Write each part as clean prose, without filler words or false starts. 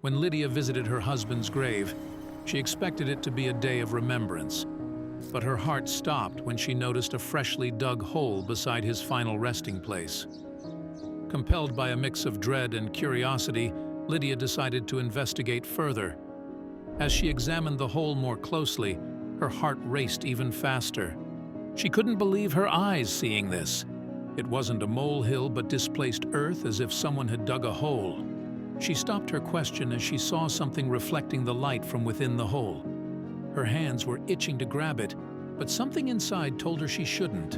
When Lydia visited her husband's grave, she expected it to be a day of remembrance. But her heart stopped when she noticed a freshly dug hole beside his final resting place. Compelled by a mix of dread and curiosity, Lydia decided to investigate further. As she examined the hole more closely, her heart raced even faster. She couldn't believe her eyes seeing this. It wasn't a molehill but displaced earth, as if someone had dug a hole. She stopped her question as she saw something reflecting the light from within the hole. Her hands were itching to grab it, but something inside told her she shouldn't.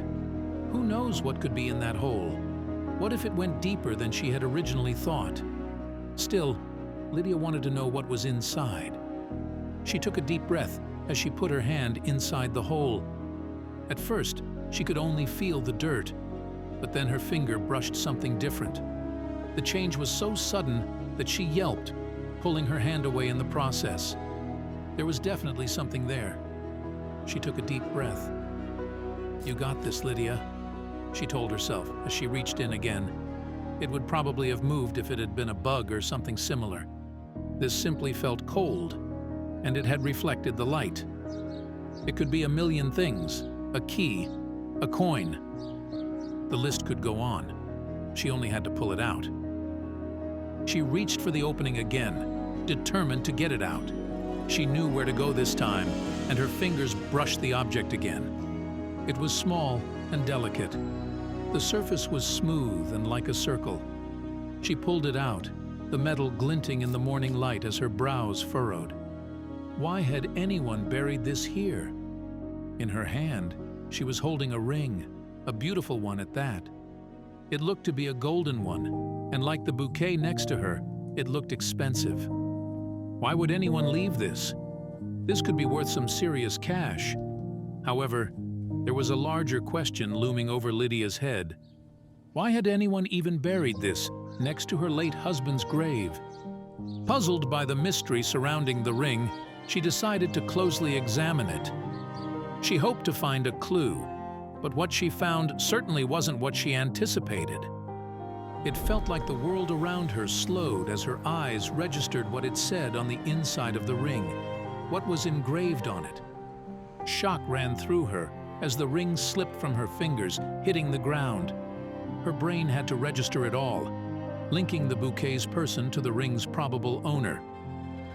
Who knows what could be in that hole? What if it went deeper than she had originally thought? Still, Lydia wanted to know what was inside. She took a deep breath as she put her hand inside the hole. At first, she could only feel the dirt, but then her finger brushed something different. The change was so sudden that she yelped, pulling her hand away in the process. There was definitely something there. She took a deep breath. "You got this, Lydia," she told herself as she reached in again. It would probably have moved if it had been a bug or something similar. This simply felt cold, and it had reflected the light. It could be a million things: a key, a coin. The list could go on. She only had to pull it out. She reached for the opening again, determined to get it out. She knew where to go this time, and her fingers brushed the object again. It was small and delicate. The surface was smooth and like a circle. She pulled it out, the metal glinting in the morning light as her brows furrowed. Why had anyone buried this here? In her hand, she was holding a ring, a beautiful one at that. It looked to be a golden one, and like the bouquet next to her, it looked expensive. Why would anyone leave this? This could be worth some serious cash. However, there was a larger question looming over Lydia's head. Why had anyone even buried this next to her late husband's grave? Puzzled by the mystery surrounding the ring, she decided to closely examine it. She hoped to find a clue, but what she found certainly wasn't what she anticipated. It felt like the world around her slowed as her eyes registered what it said on the inside of the ring, what was engraved on it. Shock ran through her as the ring slipped from her fingers, hitting the ground. Her brain had to register it all, linking the bouquet's person to the ring's probable owner.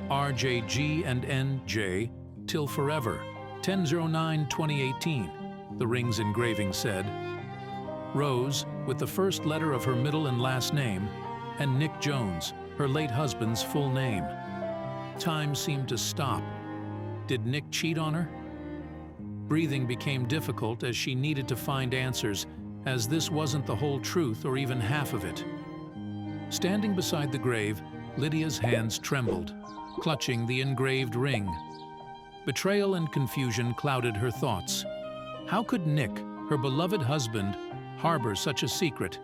RJG and NJ, till forever, 10/09/2018, the ring's engraving said. Rose, with the first letter of her middle and last name, and Nick Jones, her late husband's full name. Time seemed to stop. Did Nick cheat on her? Breathing became difficult as she needed to find answers, as this wasn't the whole truth or even half of it. Standing beside the grave, Lydia's hands trembled, clutching the engraved ring. Betrayal and confusion clouded her thoughts. How could Nick, her beloved husband, harbor such a secret?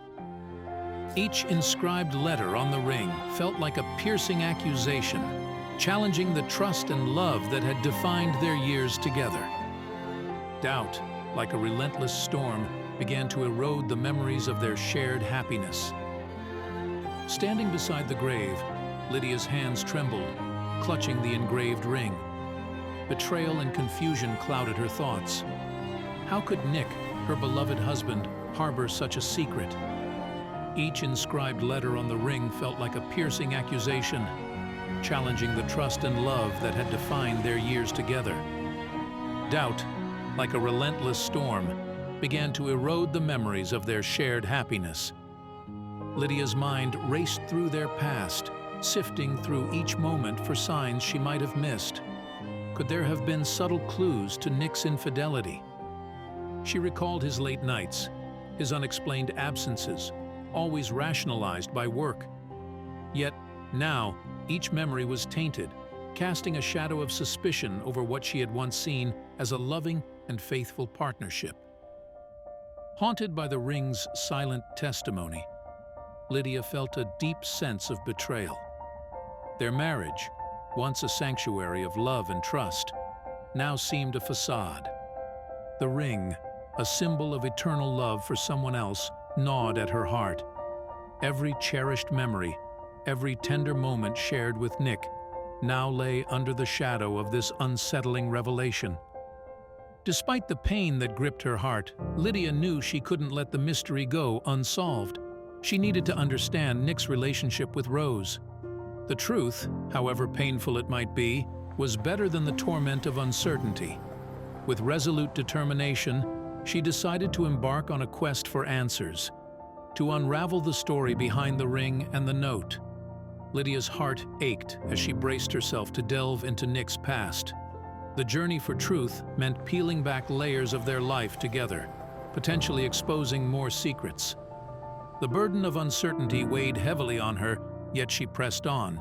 Each inscribed letter on the ring felt like a piercing accusation, challenging the trust and love that had defined their years together. Doubt, like a relentless storm, began to erode the memories of their shared happiness. Standing beside the grave, Lydia's hands trembled, clutching the engraved ring. Betrayal and confusion clouded her thoughts. How could Nick, her beloved husband, harbor such a secret? Each inscribed letter on the ring felt like a piercing accusation, challenging the trust and love that had defined their years together. Doubt, like a relentless storm, began to erode the memories of their shared happiness. Lydia's mind raced through their past, sifting through each moment for signs she might have missed. Could there have been subtle clues to Nick's infidelity? She recalled his late nights, his unexplained absences, always rationalized by work. Yet, now, each memory was tainted, casting a shadow of suspicion over what she had once seen as a loving and faithful partnership. Haunted by the ring's silent testimony, Lydia felt a deep sense of betrayal. Their marriage, once a sanctuary of love and trust, now seemed a facade. The ring, a symbol of eternal love for someone else, gnawed at her heart. Every cherished memory, every tender moment shared with Nick now lay under the shadow of this unsettling revelation. Despite the pain that gripped her heart, Lydia knew she couldn't let the mystery go unsolved. She needed to understand Nick's relationship with Rose. The truth, however painful it might be, was better than the torment of uncertainty. With resolute determination, she decided to embark on a quest for answers, to unravel the story behind the ring and the note. Lydia's heart ached as she braced herself to delve into Nick's past. The journey for truth meant peeling back layers of their life together, potentially exposing more secrets. The burden of uncertainty weighed heavily on her, yet she pressed on,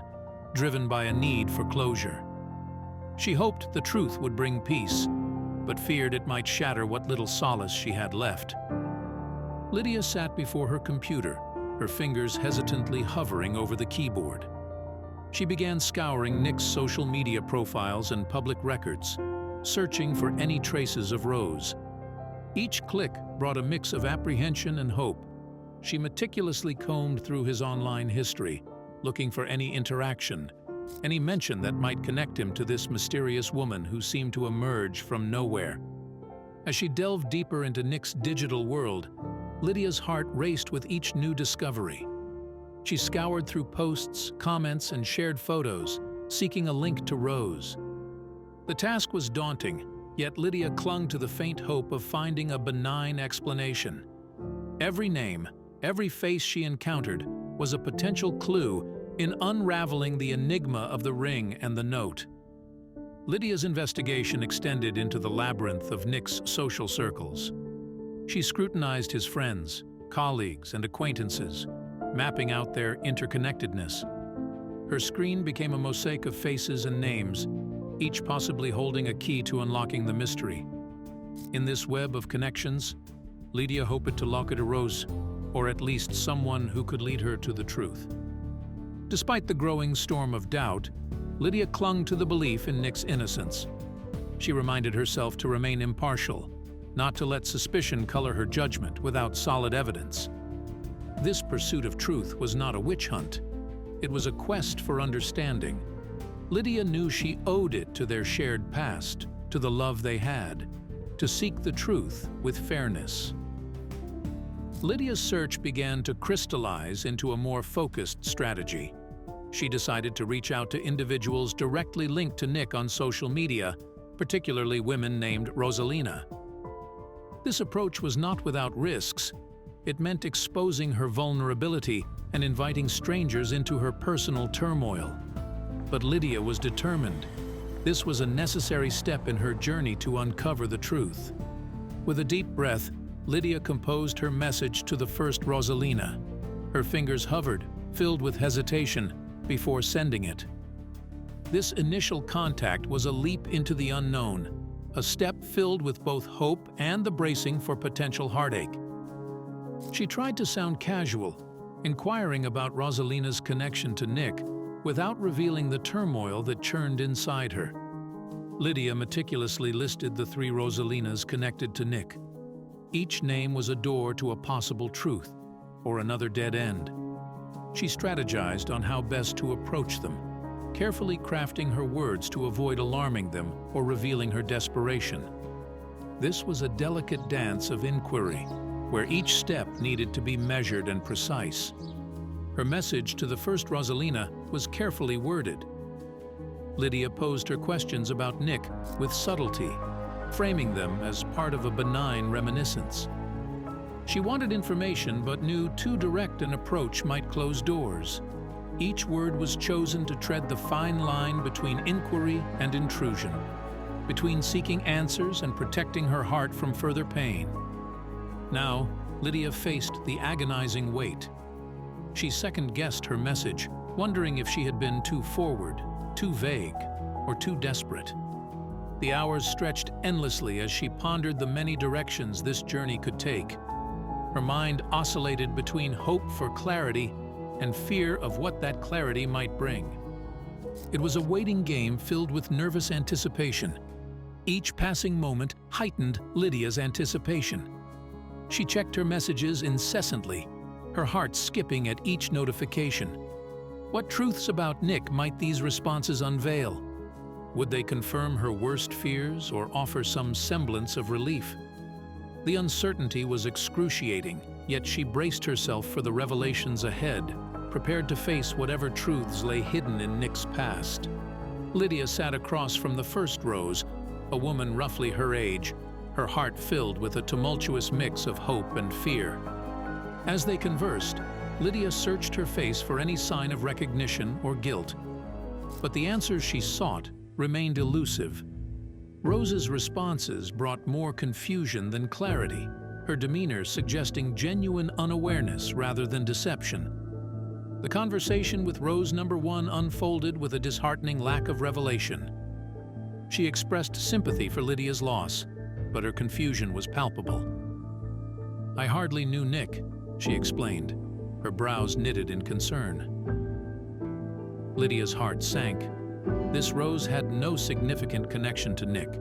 driven by a need for closure. She hoped the truth would bring peace, but feared it might shatter what little solace she had left. Lydia sat before her computer, her fingers hesitantly hovering over the keyboard. She began scouring Nick's social media profiles and public records, searching for any traces of Rose. Each click brought a mix of apprehension and hope. She meticulously combed through his online history, looking for any interaction, any mention that might connect him to this mysterious woman who seemed to emerge from nowhere. As she delved deeper into Nick's digital world, Lydia's heart raced with each new discovery. She scoured through posts, comments, and shared photos, seeking a link to Rose. The task was daunting, yet Lydia clung to the faint hope of finding a benign explanation. Every name, every face she encountered was a potential clue in unraveling the enigma of the ring and the note. Lydia's investigation extended into the labyrinth of Nick's social circles. She scrutinized his friends, colleagues, and acquaintances, mapping out their interconnectedness. Her screen became a mosaic of faces and names, each possibly holding a key to unlocking the mystery. In this web of connections, Lydia hoped to locate a Rose, or at least someone who could lead her to the truth. Despite the growing storm of doubt, Lydia clung to the belief in Nick's innocence. She reminded herself to remain impartial, not to let suspicion color her judgment without solid evidence. This pursuit of truth was not a witch hunt. It was a quest for understanding. Lydia knew she owed it to their shared past, to the love they had, to seek the truth with fairness. Lydia's search began to crystallize into a more focused strategy. She decided to reach out to individuals directly linked to Nick on social media, particularly women named Rosalina. This approach was not without risks. It meant exposing her vulnerability and inviting strangers into her personal turmoil. But Lydia was determined. This was a necessary step in her journey to uncover the truth. With a deep breath, Lydia composed her message to the first Rosalina. Her fingers hovered, filled with hesitation, before sending it. This initial contact was a leap into the unknown, a step filled with both hope and the bracing for potential heartache. She tried to sound casual, inquiring about Rosalina's connection to Nick, without revealing the turmoil that churned inside her. Lydia meticulously listed the 3 Rosalinas connected to Nick. Each name was a door to a possible truth, or another dead end. She strategized on how best to approach them, carefully crafting her words to avoid alarming them or revealing her desperation. This was a delicate dance of inquiry, where each step needed to be measured and precise. Her message to the first Rosalina was carefully worded. Lydia posed her questions about Nick with subtlety, framing them as part of a benign reminiscence. She wanted information but knew too direct an approach might close doors. Each word was chosen to tread the fine line between inquiry and intrusion, between seeking answers and protecting her heart from further pain. Now, Lydia faced the agonizing weight. She second-guessed her message, wondering if she had been too forward, too vague, or too desperate. The hours stretched endlessly as she pondered the many directions this journey could take. Her mind oscillated between hope for clarity and fear of what that clarity might bring. It was a waiting game filled with nervous anticipation. Each passing moment heightened Lydia's anticipation. She checked her messages incessantly, her heart skipping at each notification. What truths about Nick might these responses unveil? Would they confirm her worst fears or offer some semblance of relief? The uncertainty was excruciating, yet she braced herself for the revelations ahead, prepared to face whatever truths lay hidden in Nick's past. Lydia sat across from the first Rose, a woman roughly her age, her heart filled with a tumultuous mix of hope and fear. As they conversed, Lydia searched her face for any sign of recognition or guilt. But the answers she sought remained elusive. Rose's responses brought more confusion than clarity, her demeanor suggesting genuine unawareness rather than deception. The conversation with Rose number 1 unfolded with a disheartening lack of revelation. She expressed sympathy for Lydia's loss, but her confusion was palpable. "I hardly knew Nick," she explained, her brows knitted in concern. Lydia's heart sank. This Rose had no significant connection to Nick,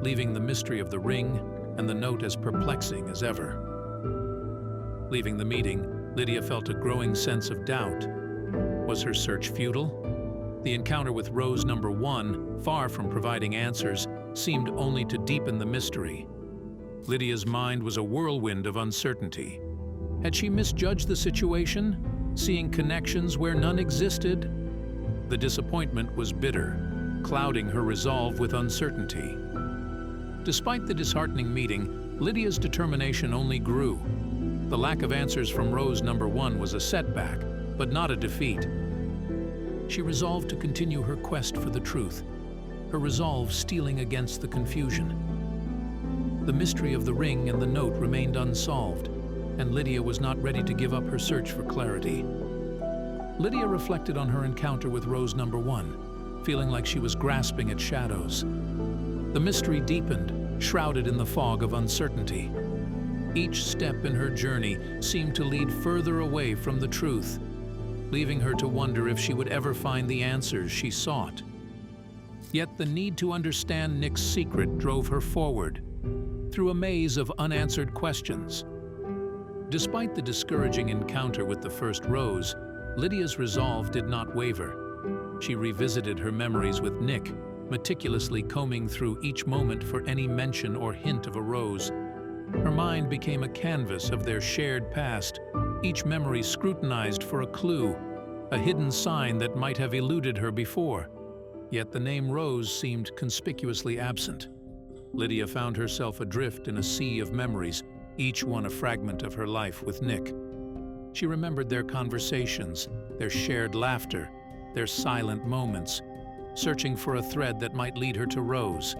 leaving the mystery of the ring and the note as perplexing as ever. Leaving the meeting, Lydia felt a growing sense of doubt. Was her search futile? The encounter with Rose number 1, far from providing answers, seemed only to deepen the mystery. Lydia's mind was a whirlwind of uncertainty. Had she misjudged the situation, seeing connections where none existed? The disappointment was bitter, clouding her resolve with uncertainty. Despite the disheartening meeting, Lydia's determination only grew. The lack of answers from Rose number 1 was a setback, but not a defeat. She resolved to continue her quest for the truth, her resolve steeling against the confusion. The mystery of the ring and the note remained unsolved, and Lydia was not ready to give up her search for clarity. Lydia reflected on her encounter with Rose number 1, feeling like she was grasping at shadows. The mystery deepened, shrouded in the fog of uncertainty. Each step in her journey seemed to lead further away from the truth, leaving her to wonder if she would ever find the answers she sought. Yet the need to understand Nick's secret drove her forward, through a maze of unanswered questions. Despite the discouraging encounter with the first Rose, Lydia's resolve did not waver. She revisited her memories with Nick, meticulously combing through each moment for any mention or hint of a Rose. Her mind became a canvas of their shared past, each memory scrutinized for a clue, a hidden sign that might have eluded her before. Yet the name Rose seemed conspicuously absent. Lydia found herself adrift in a sea of memories, each one a fragment of her life with Nick. She remembered their conversations, their shared laughter, their silent moments, searching for a thread that might lead her to Rose.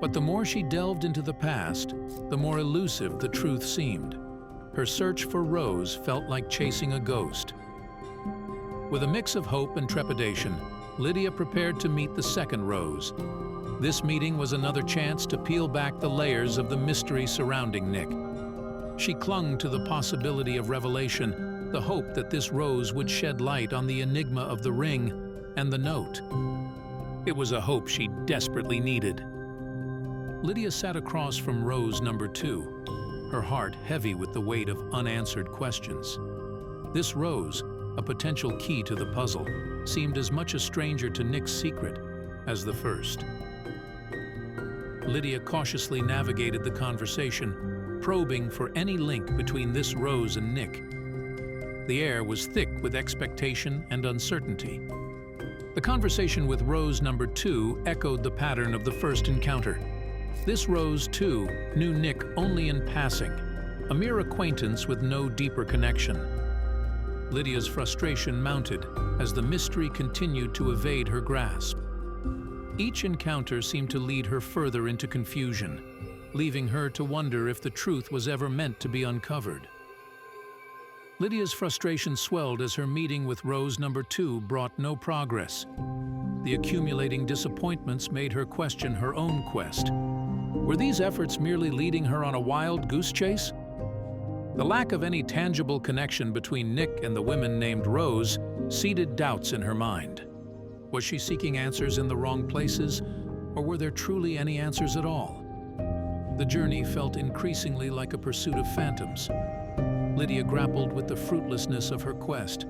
But the more she delved into the past, the more elusive the truth seemed. Her search for Rose felt like chasing a ghost. With a mix of hope and trepidation, Lydia prepared to meet the second Rose. This meeting was another chance to peel back the layers of the mystery surrounding Nick. She clung to the possibility of revelation, the hope that this Rose would shed light on the enigma of the ring and the note. It was a hope she desperately needed. Lydia sat across from Rose number 2, her heart heavy with the weight of unanswered questions. This Rose, a potential key to the puzzle, seemed as much a stranger to Nick's secret as the first. Lydia cautiously navigated the conversation, probing for any link between this Rose and Nick. The air was thick with expectation and uncertainty. The conversation with Rose number 2 echoed the pattern of the first encounter. This Rose, too, knew Nick only in passing, a mere acquaintance with no deeper connection. Lydia's frustration mounted as the mystery continued to evade her grasp. Each encounter seemed to lead her further into confusion, leaving her to wonder if the truth was ever meant to be uncovered. Lydia's frustration swelled as her meeting with Rose number 2 brought no progress. The accumulating disappointments made her question her own quest. Were these efforts merely leading her on a wild goose chase? The lack of any tangible connection between Nick and the women named Rose seeded doubts in her mind. Was she seeking answers in the wrong places, or were there truly any answers at all? The journey felt increasingly like a pursuit of phantoms. Lydia grappled with the fruitlessness of her quest.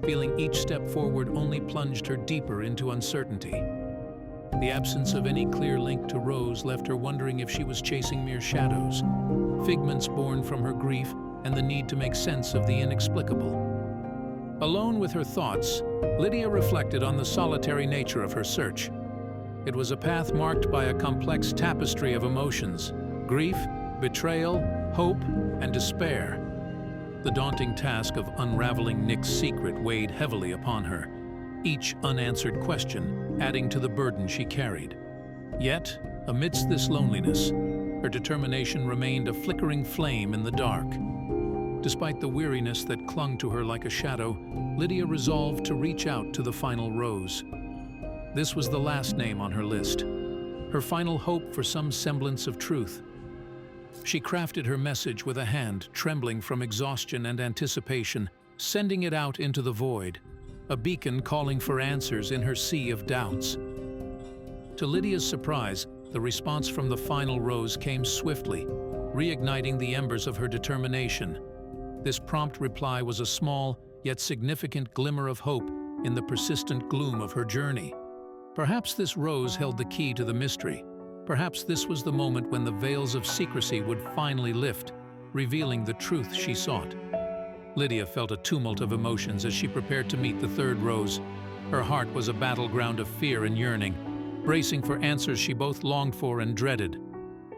feeling each step forward only plunged her deeper into uncertainty. The absence of any clear link to Rose left her wondering if she was chasing mere shadows, figments born from her grief and the need to make sense of the inexplicable. Alone with her thoughts, Lydia reflected on the solitary nature of her search. It was a path marked by a complex tapestry of emotions: grief, betrayal, hope, and despair. The daunting task of unraveling Nick's secret weighed heavily upon her, each unanswered question adding to the burden she carried. Yet, amidst this loneliness, her determination remained a flickering flame in the dark. Despite the weariness that clung to her like a shadow, Lydia resolved to reach out to the final Rose. This was the last name on her list, her final hope for some semblance of truth. She crafted her message with a hand trembling from exhaustion and anticipation, sending it out into the void, a beacon calling for answers in her sea of doubts. To Lydia's surprise, the response from the final Rose came swiftly, reigniting the embers of her determination. This prompt reply was a small, yet significant glimmer of hope in the persistent gloom of her journey. Perhaps this Rose held the key to the mystery. Perhaps this was the moment when the veils of secrecy would finally lift, revealing the truth she sought. Lydia felt a tumult of emotions as she prepared to meet the third Rose. Her heart was a battleground of fear and yearning, bracing for answers she both longed for and dreaded.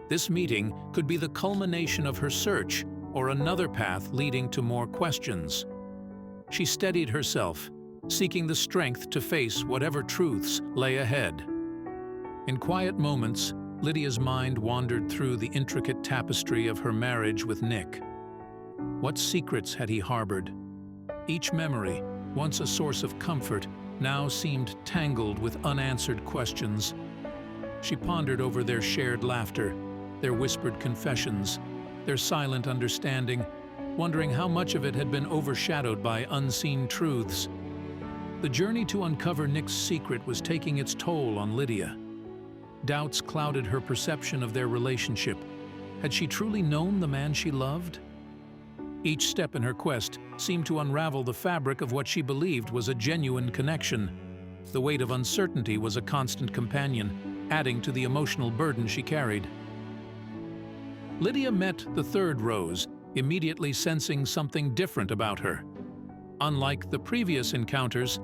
This meeting could be the culmination of her search, or another path leading to more questions. She steadied herself, seeking the strength to face whatever truths lay ahead. In quiet moments, Lydia's mind wandered through the intricate tapestry of her marriage with Nick. What secrets had he harbored? Each memory, once a source of comfort, now seemed tangled with unanswered questions. She pondered over their shared laughter, their whispered confessions, their silent understanding, wondering how much of it had been overshadowed by unseen truths. The journey to uncover Nick's secret was taking its toll on Lydia. Doubts clouded her perception of their relationship. Had she truly known the man she loved? Each step in her quest seemed to unravel the fabric of what she believed was a genuine connection. The weight of uncertainty was a constant companion, adding to the emotional burden she carried. Lydia met the third Rose, immediately sensing something different about her. Unlike the previous encounters,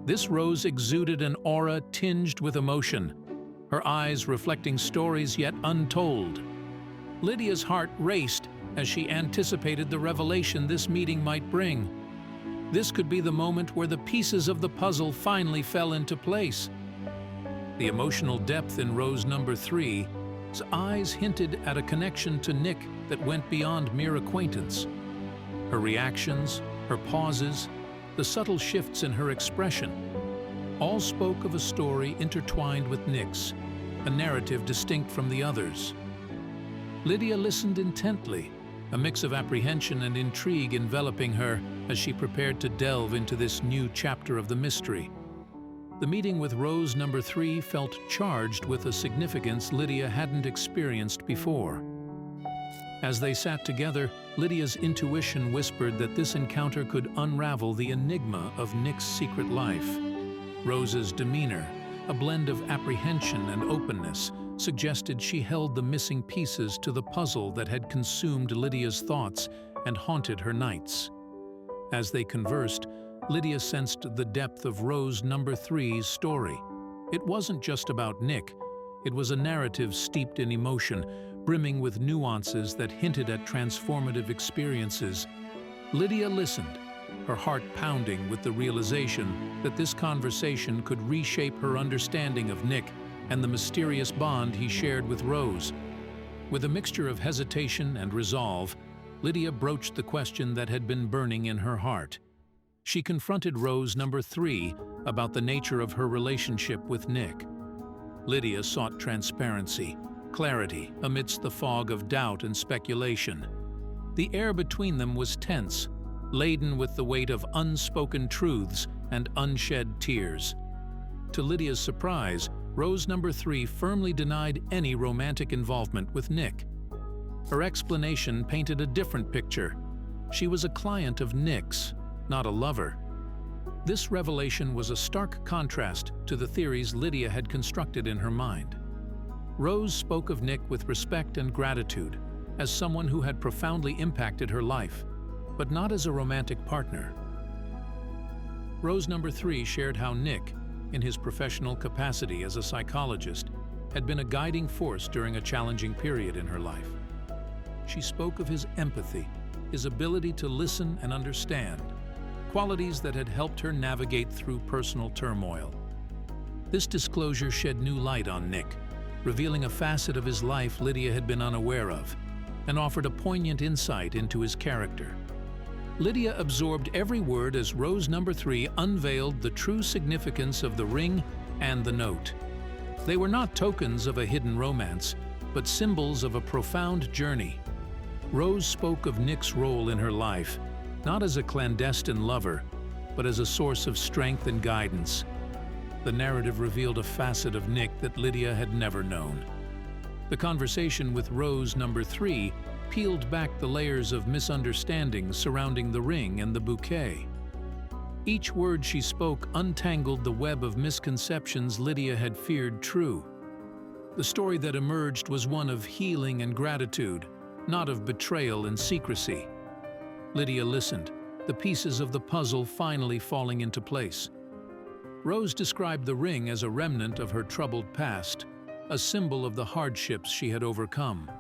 this Rose exuded an aura tinged with emotion, her eyes reflecting stories yet untold. Lydia's heart raced as she anticipated the revelation this meeting might bring. This could be the moment where the pieces of the puzzle finally fell into place. The emotional depth in Rose number 3's eyes hinted at a connection to Nick that went beyond mere acquaintance. Her reactions, her pauses, the subtle shifts in her expression, all spoke of a story intertwined with Nick's, a narrative distinct from the others. Lydia listened intently, a mix of apprehension and intrigue enveloping her as she prepared to delve into this new chapter of the mystery. The meeting with Rose number 3 felt charged with a significance Lydia hadn't experienced before. As they sat together, Lydia's intuition whispered that this encounter could unravel the enigma of Nick's secret life. Rose's demeanor, a blend of apprehension and openness, suggested she held the missing pieces to the puzzle that had consumed Lydia's thoughts and haunted her nights. As they conversed, Lydia sensed the depth of Rose number 3's story. It wasn't just about Nick. It was a narrative steeped in emotion, brimming with nuances that hinted at transformative experiences. Lydia listened, her heart pounding with the realization that this conversation could reshape her understanding of Nick and the mysterious bond he shared with Rose. With a mixture of hesitation and resolve, Lydia broached the question that had been burning in her heart. She confronted Rose number 3 about the nature of her relationship with Nick. Lydia sought transparency, clarity amidst the fog of doubt and speculation. The air between them was tense, laden with the weight of unspoken truths and unshed tears. To Lydia's surprise, Rose number 3 firmly denied any romantic involvement with Nick. Her explanation painted a different picture. She was a client of Nick's, not a lover. This revelation was a stark contrast to the theories Lydia had constructed in her mind. Rose spoke of Nick with respect and gratitude, as someone who had profoundly impacted her life, but not as a romantic partner. Rose number 3 shared how Nick, in his professional capacity as a psychologist, had been a guiding force during a challenging period in her life. She spoke of his empathy, his ability to listen and understand, qualities that had helped her navigate through personal turmoil. This disclosure shed new light on Nick, revealing a facet of his life Lydia had been unaware of, and offered a poignant insight into his character. Lydia absorbed every word as Rose number 3 unveiled the true significance of the ring and the note. They were not tokens of a hidden romance, but symbols of a profound journey. Rose spoke of Nick's role in her life, not as a clandestine lover, but as a source of strength and guidance. The narrative revealed a facet of Nick that Lydia had never known. The conversation with Rose number 3 peeled back the layers of misunderstandings surrounding the ring and the bouquet. Each word she spoke untangled the web of misconceptions Lydia had feared true. The story that emerged was one of healing and gratitude, not of betrayal and secrecy. Lydia listened, the pieces of the puzzle finally falling into place. Rose described the ring as a remnant of her troubled past, a symbol of the hardships she had overcome.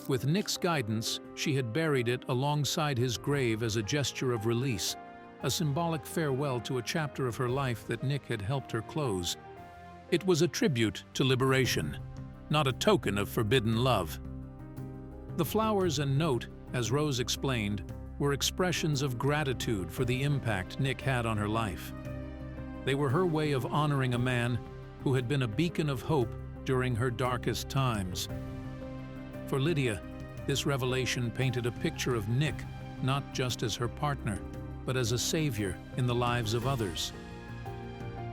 With Nick's guidance, she had buried it alongside his grave as a gesture of release, a symbolic farewell to a chapter of her life that Nick had helped her close. It was a tribute to liberation, not a token of forbidden love. The flowers and note, as Rose explained, were expressions of gratitude for the impact Nick had on her life. They were her way of honoring a man who had been a beacon of hope during her darkest times. For Lydia, this revelation painted a picture of Nick not just as her partner, but as a savior in the lives of others.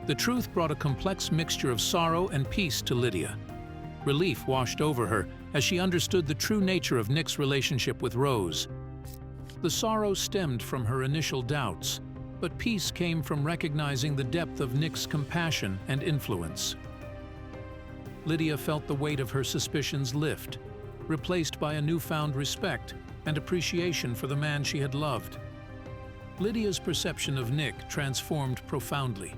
The truth brought a complex mixture of sorrow and peace to Lydia. Relief washed over her as she understood the true nature of Nick's relationship with Rose. The sorrow stemmed from her initial doubts, but peace came from recognizing the depth of Nick's compassion and influence. Lydia felt the weight of her suspicions lift, replaced by a newfound respect and appreciation for the man she had loved. Lydia's perception of Nick transformed profoundly.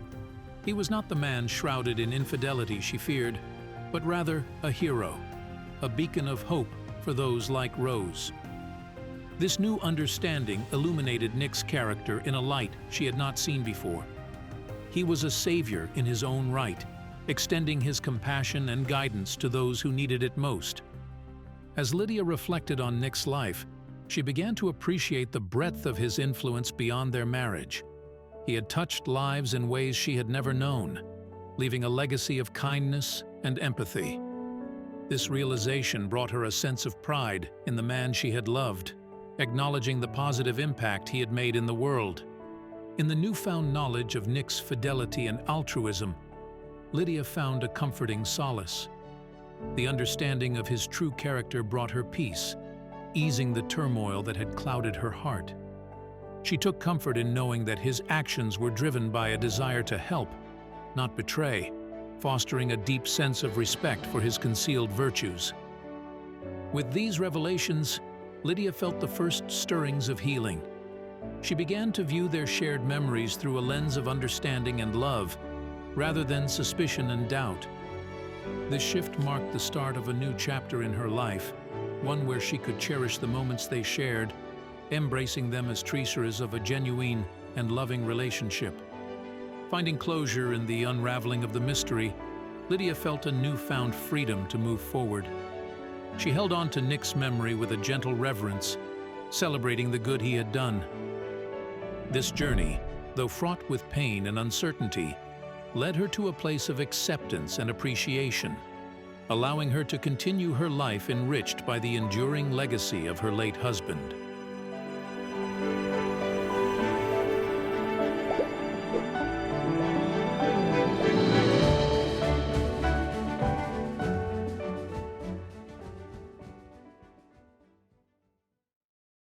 He was not the man shrouded in infidelity she feared, but rather a hero, a beacon of hope for those like Rose. This new understanding illuminated Nick's character in a light she had not seen before. He was a savior in his own right, extending his compassion and guidance to those who needed it most. As Lydia reflected on Nick's life, she began to appreciate the breadth of his influence beyond their marriage. He had touched lives in ways she had never known, leaving a legacy of kindness and empathy. This realization brought her a sense of pride in the man she had loved, acknowledging the positive impact he had made in the world. In the newfound knowledge of Nick's fidelity and altruism, Lydia found a comforting solace. The understanding of his true character brought her peace, easing the turmoil that had clouded her heart. She took comfort in knowing that his actions were driven by a desire to help, not betray, fostering a deep sense of respect for his concealed virtues. With these revelations, Lydia felt the first stirrings of healing. She began to view their shared memories through a lens of understanding and love, rather than suspicion and doubt. This shift marked the start of a new chapter in her life, one where she could cherish the moments they shared, embracing them as traceries of a genuine and loving relationship. Finding closure in the unraveling of the mystery, Lydia felt a newfound freedom to move forward. She held on to Nick's memory with a gentle reverence, celebrating the good he had done. This journey, though fraught with pain and uncertainty, led her to a place of acceptance and appreciation, allowing her to continue her life enriched by the enduring legacy of her late husband.